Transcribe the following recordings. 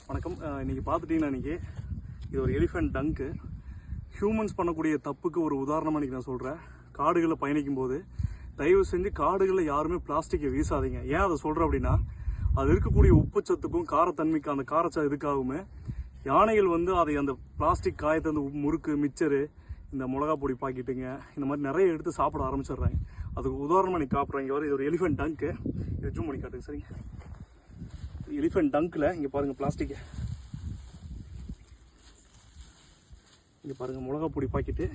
வணக்கம். இன்றைக்கி பார்த்துட்டிங்கன்னா இது ஒரு எலிஃபெண்ட் டங்க்கு. ஹியூமன்ஸ் பண்ணக்கூடிய தப்புக்கு ஒரு உதாரணமாக இன்றைக்கி நான் சொல்கிறேன். காடுகளில் பயணிக்கும் போது தயவு செஞ்சு காடுகளில் யாருமே பிளாஸ்டிக்கை வீசாதீங்க. ஏன் அதை சொல்கிறேன் அப்படின்னா, அது இருக்கக்கூடிய உப்புச்சத்துக்கும் காரத்தன்மைக்கு அந்த காரச்சா இதுக்காகவுமே யானைகள் அதை அந்த பிளாஸ்டிக் காயத்தை முறுக்கு மிச்சரு இந்த மிளகா பொடி பாக்கெட்டுங்க இந்த மாதிரி நிறைய எடுத்து சாப்பிட ஆரம்பிச்சிடுறாங்க. அதுக்கு உதாரணமாக நீ காப்புறாங்க. இது ஒரு எலிஃபெண்ட் டங்க்கு. இது ஜூம் பண்ணி காட்டுங்க. சரிங்க, எலிஃபெண்ட் டங்க்கில் இங்கே பாருங்கள் பிளாஸ்டிக்கு. இங்கே பாருங்கள் மிளகா பொடி பாக்கெட்டு.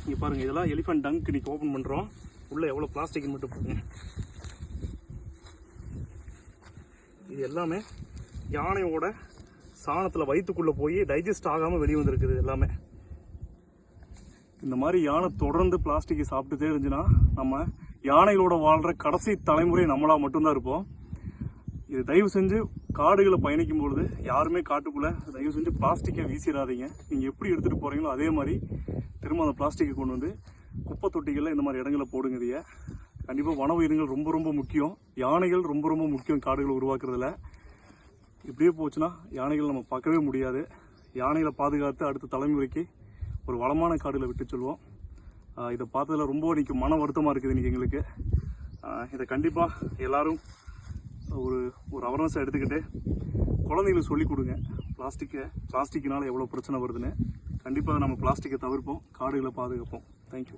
இங்கே பாருங்கள், இதெல்லாம் எலிஃபெண்ட் டங்க் இன்றைக்கி ஓப்பன் பண்ணுறோம். உள்ளே எவ்வளோ பிளாஸ்டிக்னு மட்டும் பாருங்க. இது எல்லாமே யானையோட சாணத்தில் வயிற்றுக்குள்ளே போய் டைஜஸ்ட் ஆகாமல் வெளியே வந்துருக்குது எல்லாமே. இந்த மாதிரி யானை தொடர்ந்து பிளாஸ்டிக்கை சாப்பிட்டுட்டே இருந்துச்சுன்னா நம்ம யானைகளோட வாழ்கிற கடைசி தலைமுறை நம்மளாக மட்டும்தான் இருப்போம். இது தயவு செஞ்சு காடுகளை பயணிக்கும் பொழுது யாருமே காட்டுக்குள்ளே தயவு செஞ்சு பிளாஸ்டிக்கை வீசிடாதீங்க. நீங்கள் எப்படி எடுத்துகிட்டு போகிறீங்களோ அதே மாதிரி திரும்ப அந்த பிளாஸ்டிக்கை கொண்டு வந்து குப்பை தொட்டிகளில் இந்த மாதிரி இடங்களில் போடுங்க. இதைய கண்டிப்பாக வன உயிரினங்கள் ரொம்ப ரொம்ப முக்கியம். யானைகள் ரொம்ப ரொம்ப முக்கியம் காடுகளை உருவாக்குறதுல. இப்படியே போச்சுன்னா யானைகள் நம்ம பார்க்கவே முடியாது. யானைகளை பாதுகாத்து அடுத்த தலைமுறைக்கு ஒரு வளமான காடுகளை விட்டு சொல்லுவோம். இதை பார்த்ததில் ரொம்ப இன்றைக்கி மன வருத்தமாக இருக்குது இன்றைக்கி எங்களுக்கு. இதை கண்டிப்பாக எல்லோரும் ஒரு அவேர்னஸை எடுத்துக்கிட்டு குழந்தைங்களுக்கு சொல்லிக் கொடுங்க. பிளாஸ்டிக்கினால எவ்வளோ பிரச்சனை வருதுன்னு. கண்டிப்பாக நம்ம பிளாஸ்டிக்கை தவிர்ப்போம், காடுகளை பாதுகாப்போம். தேங்க்யூ.